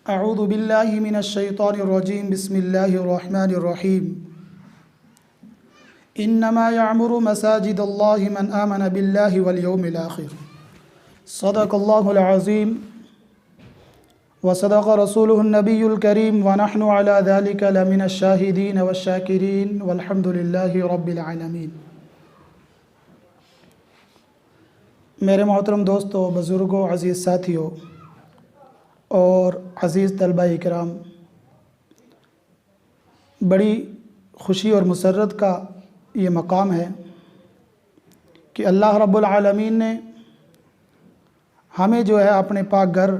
اعوذ باللہ من الشیطان الرجیم بسم اللہ الرحمن الرحیم انما یعمر مساجد اللہ من آمن باللہ والیوم الآخر صدق اللہ العظیم وصدق رسولہ النبی الکریم ونحن علی ذلک لمن الشاہدین والشاکرین والحمد للہ رب العالمین۔ میرے محترم دوستو، بزرگوں، عزیز ساتھیوں اور عزیز طلبہ اکرام، بڑی خوشی اور مسرت کا یہ مقام ہے کہ اللہ رب العالمین نے ہمیں جو ہے اپنے پاک گھر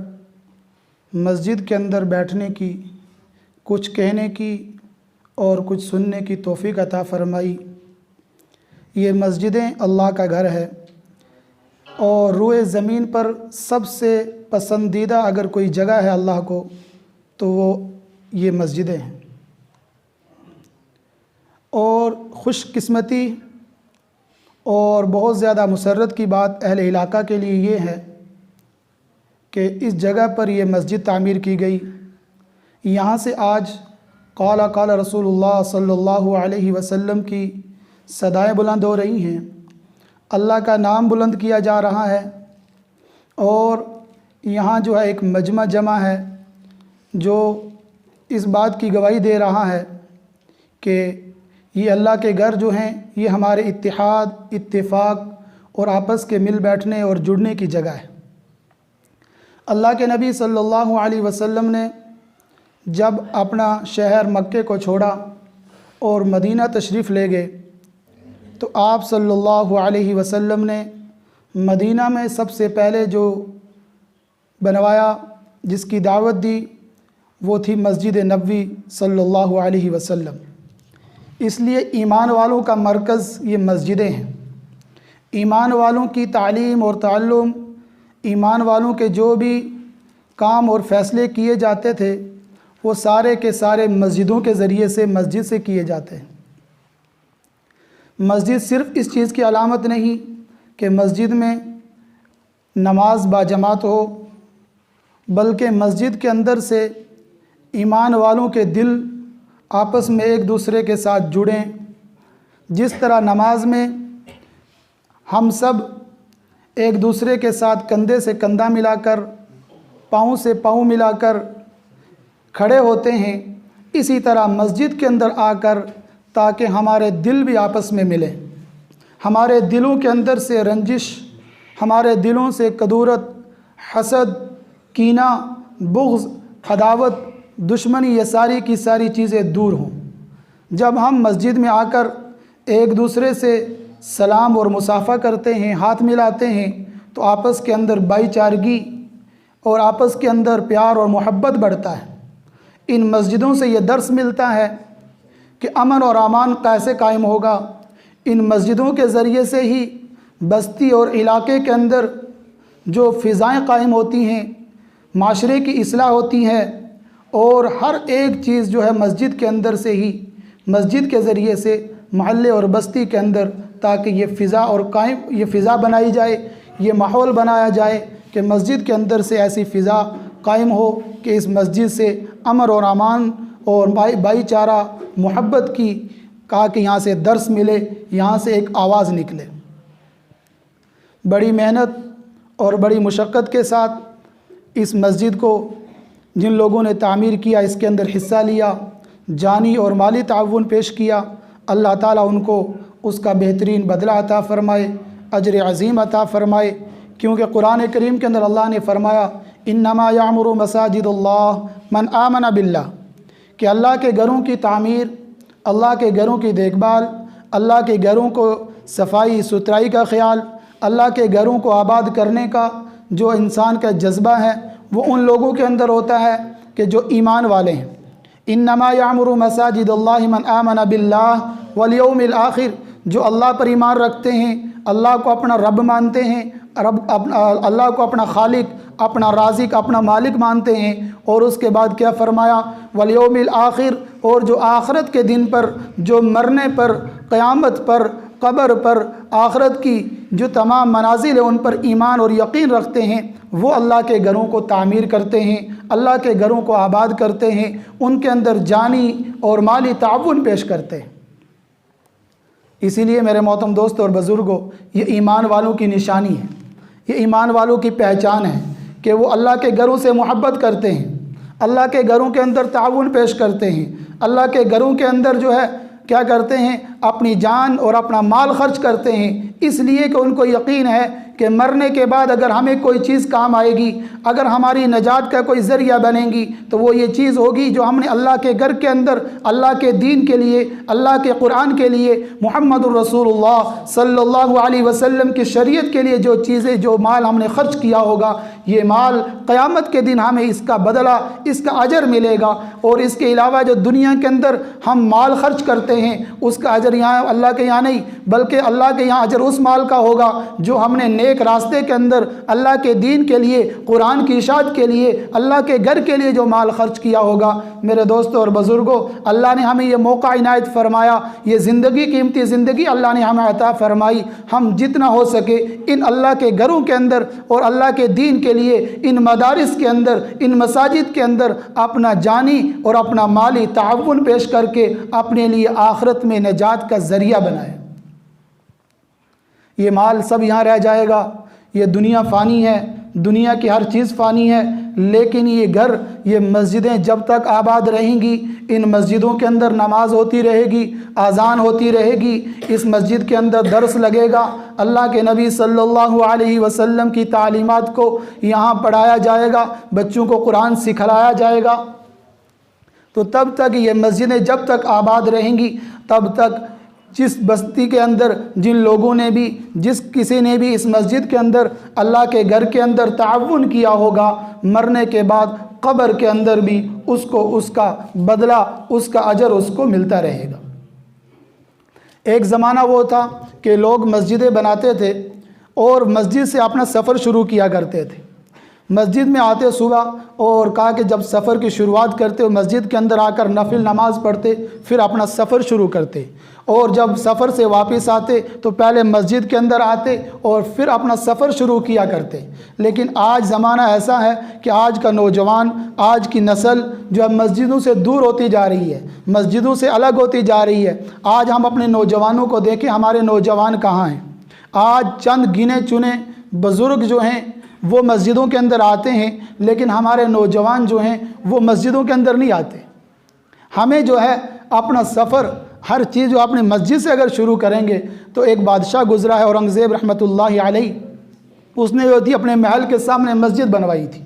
مسجد کے اندر بیٹھنے کی، کچھ کہنے کی اور کچھ سننے کی توفیق عطا فرمائی۔ یہ مسجدیں اللہ کا گھر ہے اور روئے زمین پر سب سے پسندیدہ اگر کوئی جگہ ہے اللہ کو تو وہ یہ مسجدیں ہیں۔ اور خوش قسمتی اور بہت زیادہ مسرت کی بات اہل علاقہ کے لیے یہ ہے کہ اس جگہ پر یہ مسجد تعمیر کی گئی۔ یہاں سے آج قال رسول اللہ صلی اللہ علیہ وسلم کی صدائیں بلند ہو رہی ہیں، اللہ کا نام بلند کیا جا رہا ہے، اور یہاں جو ہے ایک مجمع جمع ہے جو اس بات کی گواہی دے رہا ہے کہ یہ اللہ کے گھر جو ہیں یہ ہمارے اتحاد، اتفاق اور آپس کے مل بیٹھنے اور جڑنے کی جگہ ہے۔ اللہ کے نبی صلی اللہ علیہ وسلم نے جب اپنا شہر مکے کو چھوڑا اور مدینہ تشریف لے گئے تو آپ صلی اللہ علیہ وسلم نے مدینہ میں سب سے پہلے جو بنوایا، جس کی دعوت دی، وہ تھی مسجد نبوی صلی اللہ علیہ وسلم۔ اس لیے ایمان والوں کا مرکز یہ مسجدیں ہیں۔ ایمان والوں کی تعلیم اور تعلم، ایمان والوں کے جو بھی کام اور فیصلے کیے جاتے تھے وہ سارے کے سارے مسجدوں کے ذریعے سے، مسجد سے کیے جاتے ہیں۔ مسجد صرف اس چیز کی علامت نہیں کہ مسجد میں نماز باجماعت ہو، بلکہ مسجد کے اندر سے ایمان والوں کے دل آپس میں ایک دوسرے کے ساتھ جڑیں۔ جس طرح نماز میں ہم سب ایک دوسرے کے ساتھ کندھے سے کندھا ملا کر، پاؤں سے پاؤں ملا کر کھڑے ہوتے ہیں، اسی طرح مسجد کے اندر آ کر تاکہ ہمارے دل بھی آپس میں ملیں، ہمارے دلوں کے اندر سے رنجش، ہمارے دلوں سے کدورت، حسد، کینہ، بغض، عداوت، دشمنی، یہ ساری کی ساری چیزیں دور ہوں۔ جب ہم مسجد میں آ کر ایک دوسرے سے سلام اور مصافحہ کرتے ہیں، ہاتھ ملاتے ہیں، تو آپس کے اندر بھائی چارگی اور آپس کے اندر پیار اور محبت بڑھتا ہے۔ ان مسجدوں سے یہ درس ملتا ہے کہ امن اور امان کیسے قائم ہوگا۔ ان مسجدوں کے ذریعے سے ہی بستی اور علاقے کے اندر جو فضائیں قائم ہوتی ہیں، معاشرے کی اصلاح ہوتی ہے، اور ہر ایک چیز جو ہے مسجد کے اندر سے ہی، مسجد کے ذریعے سے محلے اور بستی کے اندر، تاکہ یہ فضا بنائی جائے، یہ ماحول بنایا جائے کہ مسجد کے اندر سے ایسی فضا قائم ہو کہ اس مسجد سے امن اور امان اور بھائی چارہ، محبت کی کہا کہ یہاں سے درس ملے، یہاں سے ایک آواز نکلے۔ بڑی محنت اور بڑی مشقت کے ساتھ اس مسجد کو جن لوگوں نے تعمیر کیا، اس کے اندر حصہ لیا، جانی اور مالی تعاون پیش کیا، اللہ تعالیٰ ان کو اس کا بہترین بدلہ عطا فرمائے، اجر عظیم عطا فرمائے، کیونکہ قرآن کریم کے اندر اللہ نے فرمایا انما یعمر مساجد اللہ من آمن باللہ، کہ اللہ کے گھروں کی تعمیر، اللہ کے گھروں کی دیکھ بھال، اللہ کے گھروں کو صفائی ستھرائی کا خیال، اللہ کے گھروں کو آباد کرنے کا جو انسان کا جذبہ ہے وہ ان لوگوں کے اندر ہوتا ہے کہ جو ایمان والے ہیں۔ انما یعمر مساجد اللہ من آمن باللہ والیوم الآخر، جو اللہ پر ایمان رکھتے ہیں، اللہ کو اپنا رب مانتے ہیں، اللہ کو اپنا خالق، اپنا رازق، اپنا مالک مانتے ہیں، اور اس کے بعد کیا فرمایا، والیوم الآخر، اور جو آخرت کے دن پر، جو مرنے پر، قیامت پر قبر پر، آخرت کی جو تمام منازل ہیں ان پر ایمان اور یقین رکھتے ہیں، وہ اللہ کے گھروں کو تعمیر کرتے ہیں، اللہ کے گھروں کو آباد کرتے ہیں، ان کے اندر جانی اور مالی تعاون پیش کرتے ہیں۔ اسی لیے میرے محترم دوست اور بزرگوں، یہ ایمان والوں کی نشانی ہے، یہ ایمان والوں کی پہچان ہے کہ وہ اللہ کے گھروں سے محبت کرتے ہیں، اللہ کے گھروں کے اندر تعاون پیش کرتے ہیں، اللہ کے گھروں کے اندر جو ہے کیا کرتے ہیں، اپنی جان اور اپنا مال خرچ کرتے ہیں، اس لیے کہ ان کو یقین ہے کہ مرنے کے بعد اگر ہمیں کوئی چیز کام آئے گی، اگر ہماری نجات کا کوئی ذریعہ بنے گی تو وہ یہ چیز ہوگی جو ہم نے اللہ کے گھر کے اندر اللہ کے دین کے لیے، اللہ کے قرآن کے لیے، محمد الرسول اللہ صلی اللہ علیہ وسلم کی شریعت کے لیے جو چیزیں، جو مال ہم نے خرچ کیا ہوگا، یہ مال قیامت کے دن ہمیں اس کا بدلہ، اس کا اجر ملے گا۔ اور اس کے علاوہ جو دنیا کے اندر ہم مال خرچ کرتے ہیں اس کا اجر یہاں اللہ کے یہاں نہیں، بلکہ اللہ کے یہاں اجر اس مال کا ہوگا جو ہم نے نیک راستے کے اندر اللہ کے دین کے لیے، قرآن کی اشاعت کے لیے، اللہ کے گھر کے لیے جو مال خرچ کیا ہوگا۔ میرے دوستوں اور بزرگوں، اللہ نے ہمیں یہ موقع عنایت فرمایا، یہ زندگی، قیمتی زندگی اللہ نے ہمیں عطا فرمائی، ہم جتنا ہو سکے ان اللہ کے گھروں کے اندر اور اللہ کے دین کے لیے، ان مدارس کے اندر، ان مساجد کے اندر اپنا جانی اور اپنا مالی تعاون پیش کر کے اپنے لیے آخرت میں نجات کا ذریعہ بنائے۔ یہ مال سب یہاں رہ جائے گا، یہ دنیا فانی ہے، دنیا کی ہر چیز فانی ہے، لیکن یہ گھر، یہ مسجدیں جب تک آباد رہیں گی، ان مسجدوں کے اندر نماز ہوتی رہے گی، اذان ہوتی رہے گی، اس مسجد کے اندر درس لگے گا، اللہ کے نبی صلی اللہ علیہ وسلم کی تعلیمات کو یہاں پڑھایا جائے گا، بچوں کو قرآن سکھلایا جائے گا، تو تب تک یہ مسجدیں جب تک آباد رہیں گی، تب تک جس بستی کے اندر، جن لوگوں نے بھی، جس کسی نے بھی اس مسجد کے اندر اللہ کے گھر کے اندر تعاون کیا ہوگا، مرنے کے بعد قبر کے اندر بھی اس کو اس کا بدلہ، اس کا اجر اس کو ملتا رہے گا۔ ایک زمانہ وہ تھا کہ لوگ مسجدیں بناتے تھے اور مسجد سے اپنا سفر شروع کیا کرتے تھے، مسجد میں آتے صبح اور کہا کہ جب سفر کی شروعات کرتے مسجد کے اندر آ کر نفل نماز پڑھتے، پھر اپنا سفر شروع کرتے، اور جب سفر سے واپس آتے تو پہلے مسجد کے اندر آتے اور پھر اپنا سفر شروع کیا کرتے۔ لیکن آج زمانہ ایسا ہے کہ آج کا نوجوان، آج کی نسل جو ہے مسجدوں سے دور ہوتی جا رہی ہے، مسجدوں سے الگ ہوتی جا رہی ہے۔ آج ہم اپنے نوجوانوں کو دیکھیں، ہمارے نوجوان کہاں ہیں؟ آج چند گنے چنے بزرگ جو ہیں وہ مسجدوں کے اندر آتے ہیں، لیکن ہمارے نوجوان جو ہیں وہ مسجدوں کے اندر نہیں آتے۔ ہمیں جو ہے اپنا سفر، ہر چیز جو اپنے مسجد سے اگر شروع کریں گے تو ایک بادشاہ گزرا ہے اورنگزیب رحمۃ اللہ علیہ، اس نے جو تھی اپنے محل کے سامنے مسجد بنوائی تھی،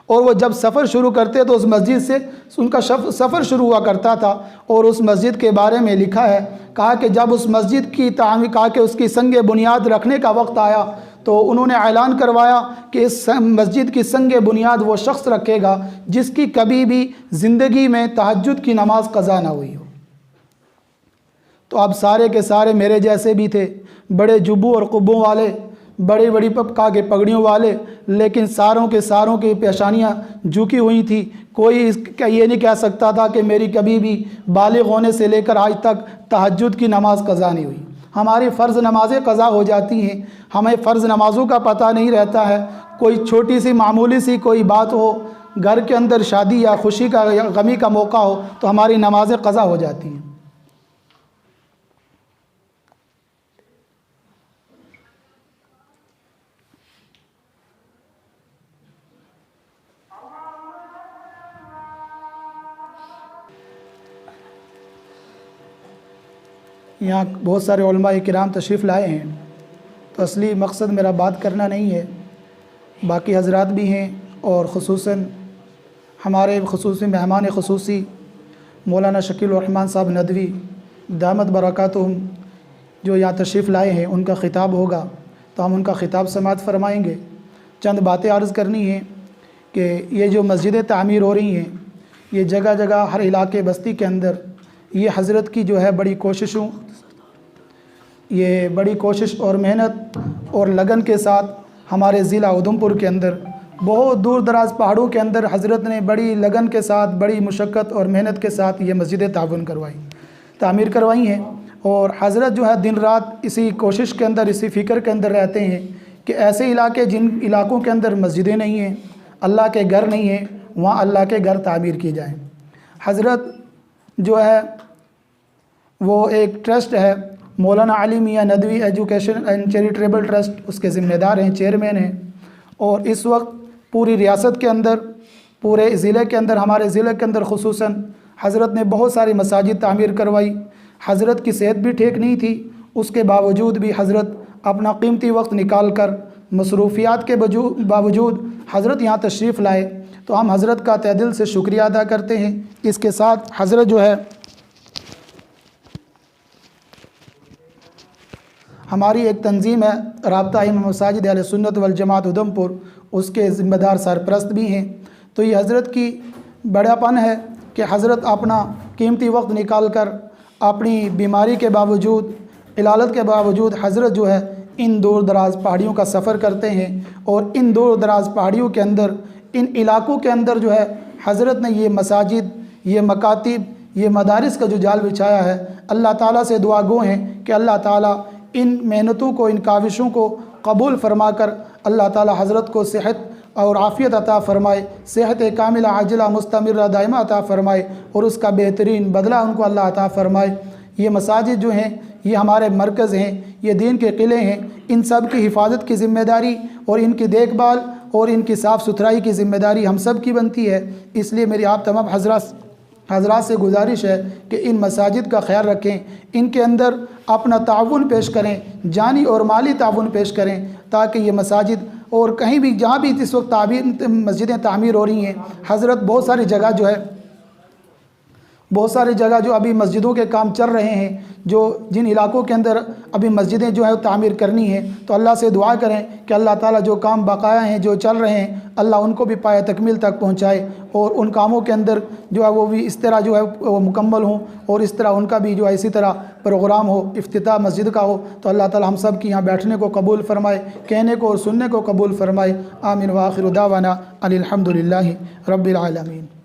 اور وہ جب سفر شروع کرتے تو اس مسجد سے ان کا سفر شروع ہوا کرتا تھا۔ اور اس مسجد کے بارے میں لکھا ہے، کہا کہ جب اس مسجد کی تعمیر، کہا کہ اس کی سنگ بنیاد رکھنے کا وقت آیا تو انہوں نے اعلان کروایا کہ اس مسجد کی سنگ بنیاد وہ شخص رکھے گا جس کی کبھی بھی زندگی میں تہجد کی نماز قضا نہ ہوئی ہو۔ تو اب سارے کے سارے میرے جیسے بھی تھے، بڑے جبوں اور قبوں والے، بڑی بڑی پپکا کے پگڑیوں والے، لیکن ساروں کے ساروں کی پیشانیاں جھکی ہوئی تھیں۔ کوئی یہ نہیں کہہ سکتا تھا کہ میری کبھی بھی بالغ ہونے سے لے کر آج تک تہجد کی نماز قضا نہیں ہوئی۔ ہماری فرض نمازیں قضا ہو جاتی ہیں، ہمیں فرض نمازوں کا پتہ نہیں رہتا ہے، کوئی چھوٹی سی معمولی سی کوئی بات ہو، گھر کے اندر شادی یا خوشی کا یا غمی کا موقع ہو تو ہماری نمازیں قضا ہو جاتی ہیں۔ یہاں بہت سارے علماء کرام تشریف لائے ہیں، تو اصلی مقصد میرا بات کرنا نہیں ہے، باقی حضرات بھی ہیں، اور خصوصاً ہمارے خصوصی مہمان خصوصی مولانا شکیل الرحمن صاحب ندوی دامت برکاتہم جو یہاں تشریف لائے ہیں، ان کا خطاب ہوگا تو ہم ان کا خطاب سماعت فرمائیں گے۔ چند باتیں عرض کرنی ہیں کہ یہ جو مسجدیں تعمیر ہو رہی ہیں، یہ جگہ جگہ ہر علاقے بستی کے اندر، یہ حضرت کی جو ہے بڑی کوششوں، یہ بڑی کوشش اور محنت اور لگن کے ساتھ ہمارے ضلع اودھمپور کے اندر بہت دور دراز پہاڑوں کے اندر حضرت نے بڑی لگن کے ساتھ، بڑی مشقت اور محنت کے ساتھ یہ مسجدیں تعمیر کروائی ہیں۔ اور حضرت جو ہے دن رات اسی کوشش کے اندر، اسی فکر کے اندر رہتے ہیں کہ ایسے علاقے جن علاقوں کے اندر مسجدیں نہیں ہیں، اللہ کے گھر نہیں ہیں، وہاں اللہ کے گھر تعمیر کی جائیں۔ حضرت جو ہے وہ ایک ٹرسٹ ہے، Maulana Ali Miyan Nadvi education and charitable trust, اس کے ذمہ دار ہیں، چیئرمین ہیں، اور اس وقت پوری ریاست کے اندر، پورے ضلع کے اندر، ہمارے ضلع کے اندر خصوصاً حضرت نے بہت ساری مساجد تعمیر کروائی۔ حضرت کی صحت بھی ٹھیک نہیں تھی، اس کے باوجود بھی حضرت اپنا قیمتی وقت نکال کر مصروفیات کے باوجود حضرت یہاں تشریف لائے، تو ہم حضرت کا تہ دل سے شکریہ ادا کرتے ہیں۔ اس کے ساتھ حضرت جو ہے ہماری ایک تنظیم ہے رابطہ ائمہ مساجد اہل سنت والجماعت ادھمپور، اس کے ذمہ دار سرپرست بھی ہیں۔ تو یہ حضرت کی بڑا پن ہے کہ حضرت اپنا قیمتی وقت نکال کر اپنی بیماری کے باوجود، علالت کے باوجود حضرت جو ہے ان دور دراز پہاڑیوں کا سفر کرتے ہیں، اور ان دور دراز پہاڑیوں کے اندر، ان علاقوں کے اندر جو ہے حضرت نے یہ مساجد، یہ مکاتب، یہ مدارس کا جو جال بچھایا ہے۔ اللہ تعالیٰ سے دعا گو ہیں کہ اللہ تعالیٰ ان محنتوں کو، ان کاوشوں کو قبول فرما کر اللہ تعالیٰ حضرت کو صحت اور عافیت عطا فرمائے، صحت کاملہ عاجلہ مستمرہ دائمہ عطا فرمائے، اور اس کا بہترین بدلہ ان کو اللہ عطا فرمائے۔ یہ مساجد جو ہیں یہ ہمارے مرکز ہیں، یہ دین کے قلعے ہیں، ان سب کی حفاظت کی ذمہ داری اور ان کی دیکھ بھال اور ان کی صاف ستھرائی کی ذمہ داری ہم سب کی بنتی ہے۔ اس لیے میری آپ تمام حضرات سے گزارش ہے کہ ان مساجد کا خیال رکھیں، ان کے اندر اپنا تعاون پیش کریں، جانی اور مالی تعاون پیش کریں، تاکہ یہ مساجد اور کہیں بھی جہاں بھی اس وقت مسجدیں تعمیر ہو رہی ہیں، حضرت بہت ساری جگہ جو ابھی مسجدوں کے کام چل رہے ہیں، جن علاقوں کے اندر ابھی مسجدیں جو ہے تعمیر کرنی ہیں، تو اللہ سے دعا کریں کہ اللہ تعالیٰ جو کام بقایا ہیں، جو چل رہے ہیں، اللہ ان کو بھی پایہ تکمیل تک پہنچائے، اور ان کاموں کے اندر جو ہے وہ بھی اس طرح جو ہے وہ مکمل ہوں، اور اس طرح ان کا بھی جو ہے اسی طرح پروگرام ہو، افتتاح مسجد کا ہو، تو اللہ تعالیٰ ہم سب کی یہاں بیٹھنے کو قبول فرمائے، کہنے کو اور سننے کو قبول فرمائے۔ آمین وآخر دعوانا ان الحمد للہ رب العالمین۔